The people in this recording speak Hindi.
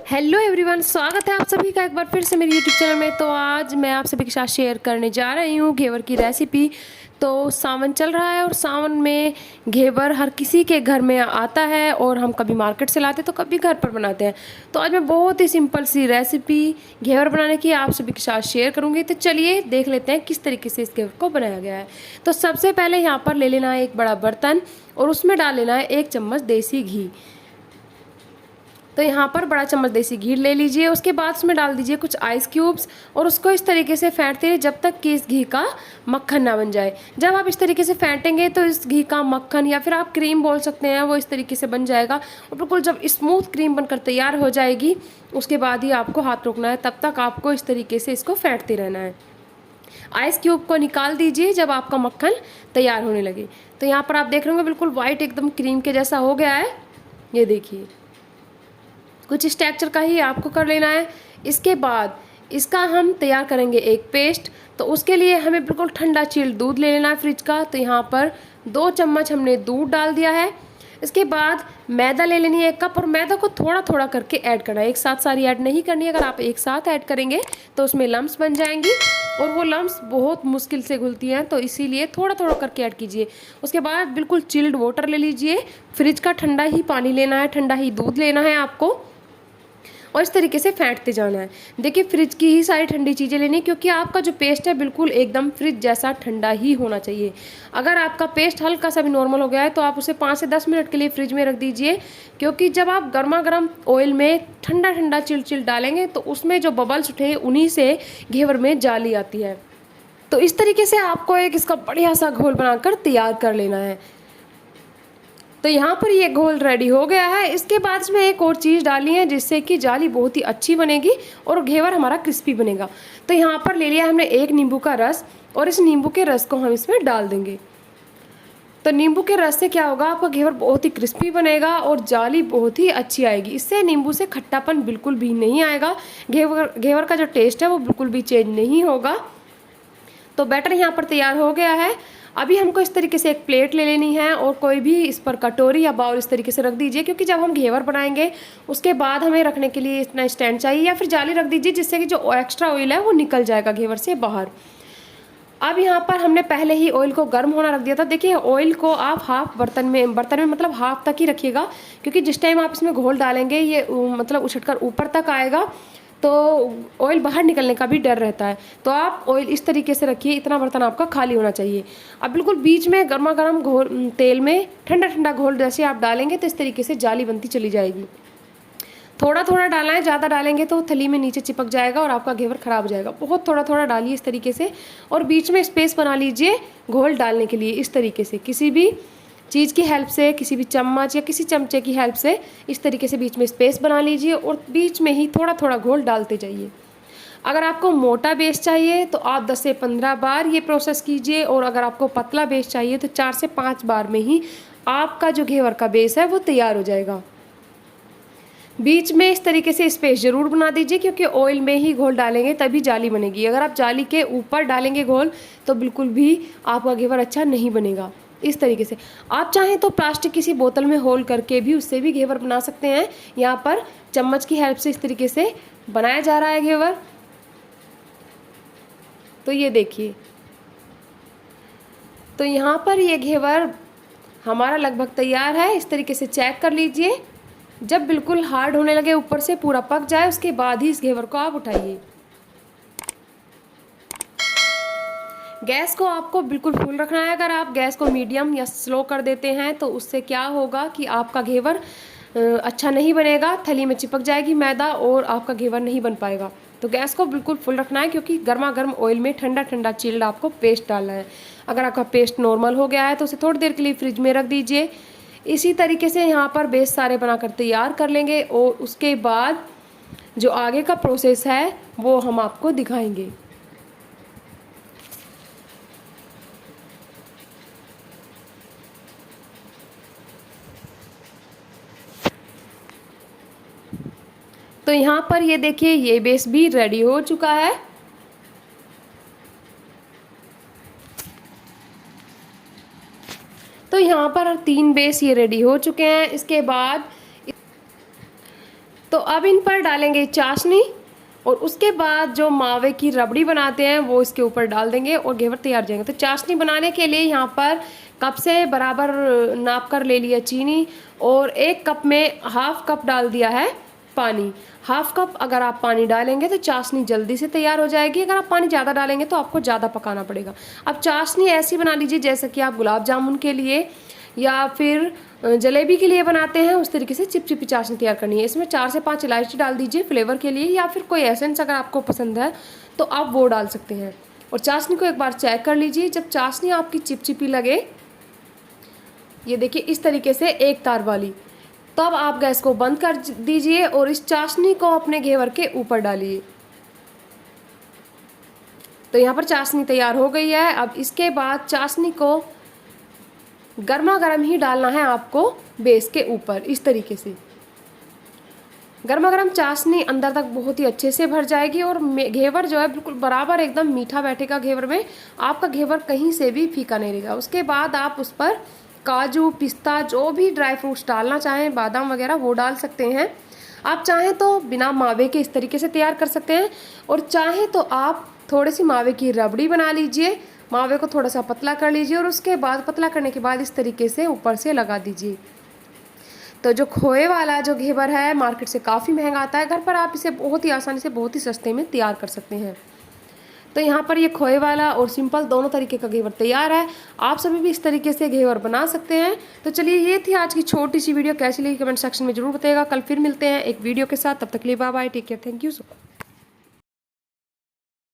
हेलो एवरीवन, स्वागत है आप सभी का एक बार फिर से मेरे यूट्यूब चैनल में। तो आज मैं आप सभी के साथ शेयर करने जा रही हूँ घेवर की रेसिपी। तो सावन चल रहा है और सावन में घेवर हर किसी के घर में आता है और हम कभी मार्केट से लाते तो कभी घर पर बनाते हैं। तो आज मैं बहुत ही सिंपल सी रेसिपी घेवर बनाने की आप सभी के साथ शेयर करूँगी। तो चलिए देख लेते हैं किस तरीके से इस घेवर को बनाया गया है। तो सबसे पहले यहाँ पर ले लेना है एक बड़ा बर्तन और उसमें डाल लेना है 1 चम्मच देसी घी। तो यहाँ पर बड़ा चम्मच देसी घी ले लीजिए। उसके बाद उसमें डाल दीजिए कुछ आइस क्यूब्स और उसको इस तरीके से फेंटते रहिए जब तक कि इस घी का मक्खन ना बन जाए। जब आप इस तरीके से फेंटेंगे तो इस घी का मक्खन या फिर आप क्रीम बोल सकते हैं, वो इस तरीके से बन जाएगा। और बिल्कुल जब स्मूथ क्रीम बनकर तैयार हो जाएगी उसके बाद ही आपको हाथ रोकना है, तब तक आपको इस तरीके से इसको फेंटते रहना है। आइस क्यूब को निकाल दीजिए जब आपका मक्खन तैयार होने लगे। तो यहाँ पर आप देख रहे होंगे बिल्कुल वाइट एकदम क्रीम के जैसा हो गया है। ये देखिए कुछ इस टेक्सचर का ही आपको कर लेना है। इसके बाद इसका हम तैयार करेंगे एक पेस्ट। तो उसके लिए हमें बिल्कुल ठंडा चिल्ड दूध ले लेना है फ्रिज का। तो यहाँ पर 2 चम्मच हमने दूध डाल दिया है। इसके बाद मैदा ले लेनी है 1 कप और मैदा को थोड़ा थोड़ा करके ऐड करना है, एक साथ सारी ऐड नहीं करनी है। अगर आप एक साथ ऐड करेंगे तो उसमें लम्स बन जाएंगी और वो लम्स बहुत मुश्किल से घुलती हैं, तो इसीलिए थोड़ा थोड़ा करके ऐड कीजिए। उसके बाद बिल्कुल चिल्ड वाटर ले लीजिए, फ्रिज का ठंडा ही पानी लेना है, ठंडा ही दूध लेना है आपको और इस तरीके से फेंटते जाना है। देखिए फ्रिज की ही सारी ठंडी चीज़ें लेनी, क्योंकि आपका जो पेस्ट है बिल्कुल एकदम फ्रिज जैसा ठंडा ही होना चाहिए। अगर आपका पेस्ट हल्का सा भी नॉर्मल हो गया है तो आप उसे 5 से 10 मिनट के लिए फ्रिज में रख दीजिए, क्योंकि जब आप गर्मा गर्म ऑयल में ठंडा ठंडा चिल डालेंगे तो उसमें जो बबल्स उठे उन्हीं से घेवर में जाली आती है। तो इस तरीके से आपको एक इसका बढ़िया सा घोल बनाकर तैयार कर लेना है। तो यहाँ पर ये घोल रेडी हो गया है। इसके बाद इसमें एक और चीज़ डाली है जिससे कि जाली बहुत ही अच्छी बनेगी और घेवर हमारा क्रिस्पी बनेगा। तो यहाँ पर ले लिया हमने 1 नींबू का रस और इस नींबू के रस को हम इसमें डाल देंगे। तो नींबू के रस से क्या होगा, आपका घेवर बहुत ही क्रिस्पी बनेगा और जाली बहुत ही अच्छी आएगी। इससे नींबू से खट्टापन बिल्कुल भी नहीं आएगा, घेवर का जो टेस्ट है वो बिल्कुल भी चेंज नहीं होगा। तो बैटर यहाँ पर तैयार हो गया है। अभी हमको इस तरीके से एक प्लेट ले लेनी है और कोई भी इस पर कटोरी या बाउल इस तरीके से रख दीजिए, क्योंकि जब हम घेवर बनाएंगे उसके बाद हमें रखने के लिए इतना स्टैंड चाहिए, या फिर जाली रख दीजिए जिससे कि जो एक्स्ट्रा ऑयल है वो निकल जाएगा घेवर से बाहर। अब यहाँ पर हमने पहले ही ऑयल को गर्म होना रख दिया था। देखिए ऑयल को आप हाफ बर्तन में मतलब हाफ तक ही रखिएगा, क्योंकि जिस टाइम आप इसमें घोल डालेंगे ये मतलब उछलकर ऊपर तक आएगा तो ऑयल बाहर निकलने का भी डर रहता है। तो आप ऑयल इस तरीके से रखिए, इतना बर्तन आपका खाली होना चाहिए। अब बिल्कुल बीच में गर्मा गर्म घोल तेल में ठंडा ठंडा घोल जैसे आप डालेंगे तो इस तरीके से जाली बनती चली जाएगी। थोड़ा थोड़ा डालना है, ज़्यादा डालेंगे तो थली में नीचे चिपक जाएगा और आपका घेवर खराब हो जाएगा। बहुत थोड़ा थोड़ा डालिए इस तरीके से और बीच में स्पेस बना लीजिए घोल डालने के लिए। इस तरीके से किसी भी चीज़ की हेल्प से, किसी भी चम्मच या किसी चमचे की हेल्प से इस तरीके से बीच में स्पेस बना लीजिए और बीच में ही थोड़ा थोड़ा घोल डालते जाइए। अगर आपको मोटा बेस चाहिए तो आप 10 से 15 बार ये प्रोसेस कीजिए, और अगर आपको पतला बेस चाहिए तो 4 से 5 बार में ही आपका जो घेवर का बेस है वो तैयार हो जाएगा। बीच में इस तरीके से स्पेस ज़रूर बना दीजिए, क्योंकि ऑयल में ही घोल डालेंगे तभी जाली बनेगी। अगर आप जाली के ऊपर डालेंगे घोल तो बिल्कुल भी आपका घेवर अच्छा नहीं बनेगा। इस तरीके से आप चाहें तो प्लास्टिक किसी बोतल में होल करके भी उससे भी घेवर बना सकते हैं। यहाँ पर चम्मच की हेल्प से इस तरीके से बनाया जा रहा है घेवर। तो ये देखिए, तो यहाँ पर ये घेवर हमारा लगभग तैयार है। इस तरीके से चेक कर लीजिए, जब बिल्कुल हार्ड होने लगे, ऊपर से पूरा पक जाए, उसके बाद ही इस घेवर को आप उठाइए। गैस को आपको बिल्कुल फुल रखना है। अगर आप गैस को मीडियम या स्लो कर देते हैं तो उससे क्या होगा कि आपका घेवर अच्छा नहीं बनेगा, थली में चिपक जाएगी मैदा और आपका घेवर नहीं बन पाएगा। तो गैस को बिल्कुल फुल रखना है, क्योंकि गर्मा गर्म ऑयल में ठंडा ठंडा चिल्ड आपको पेस्ट डालना है। अगर आपका पेस्ट नॉर्मल हो गया है तो उसे थोड़ी देर के लिए फ्रिज में रख दीजिए। इसी तरीके से यहाँ पर बेस सारे बनाकर तैयार कर लेंगे और उसके बाद जो आगे का प्रोसेस है वो हम आपको दिखाएंगे। तो यहाँ पर ये देखिए ये बेस भी रेडी हो चुका है। तो यहाँ पर 3 बेस ये रेडी हो चुके हैं। इसके बाद तो अब इन पर डालेंगे चाशनी और उसके बाद जो मावे की रबड़ी बनाते हैं वो इसके ऊपर डाल देंगे और घेवर तैयार हो जाएंगे। तो चाशनी बनाने के लिए यहाँ पर कप से बराबर नाप कर ले लिया चीनी और 1 कप में हाफ कप डाल दिया है पानी। हाफ कप अगर आप पानी डालेंगे तो चाशनी जल्दी से तैयार हो जाएगी। अगर आप पानी ज़्यादा डालेंगे तो आपको ज़्यादा पकाना पड़ेगा। अब चाशनी ऐसी बना लीजिए जैसे कि आप गुलाब जामुन के लिए या फिर जलेबी के लिए बनाते हैं, उस तरीके से चिपचिपी चाशनी तैयार करनी है। इसमें 4 से 5 इलायची डाल दीजिए फ्लेवर के लिए, या फिर कोई एसेंस अगर आपको पसंद है तो आप वो डाल सकते हैं। और चाशनी को एक बार चेक कर लीजिए। जब चाशनी आपकी चिपचिपी लगे, ये देखिए इस तरीके से एक तार वाली, तब आप गैस को बंद कर दीजिए और इस चाशनी को अपने घेवर के ऊपर डालिए। तो यहाँ पर चाशनी तैयार हो गई है। अब इसके बाद चाशनी को गर्मा गर्म ही डालना है आपको बेस के ऊपर, इस तरीके से। गर्मा गर्म चाशनी अंदर तक बहुत ही अच्छे से भर जाएगी और घेवर जो है बिल्कुल बराबर एकदम मीठा बैठेगा घेवर में। आपका घेवर कहीं से भी फीका नहीं रहेगा। उसके बाद आप उस पर काजू, पिस्ता, जो भी ड्राई फ्रूट्स डालना चाहें, बादाम वगैरह, वो डाल सकते हैं। आप चाहें तो बिना मावे के इस तरीके से तैयार कर सकते हैं और चाहें तो आप थोड़ी सी मावे की रबड़ी बना लीजिए। मावे को थोड़ा सा पतला कर लीजिए और उसके बाद पतला करने के बाद इस तरीके से ऊपर से लगा दीजिए। तो जो खोए वाला जो घेवर है मार्केट से काफ़ी महंगा आता है, घर पर आप इसे बहुत ही आसानी से बहुत ही सस्ते में तैयार कर सकते हैं। तो यहाँ पर ये खोए वाला और सिंपल दोनों तरीके का घेवर तैयार है। आप सभी भी इस तरीके से घेवर बना सकते हैं। तो चलिए, ये थी आज की छोटी सी वीडियो। कैसी लगी कमेंट सेक्शन में जरूर बताइएगा। कल फिर मिलते हैं एक वीडियो के साथ। तब तक के लिए bye bye, take care, thank you so much.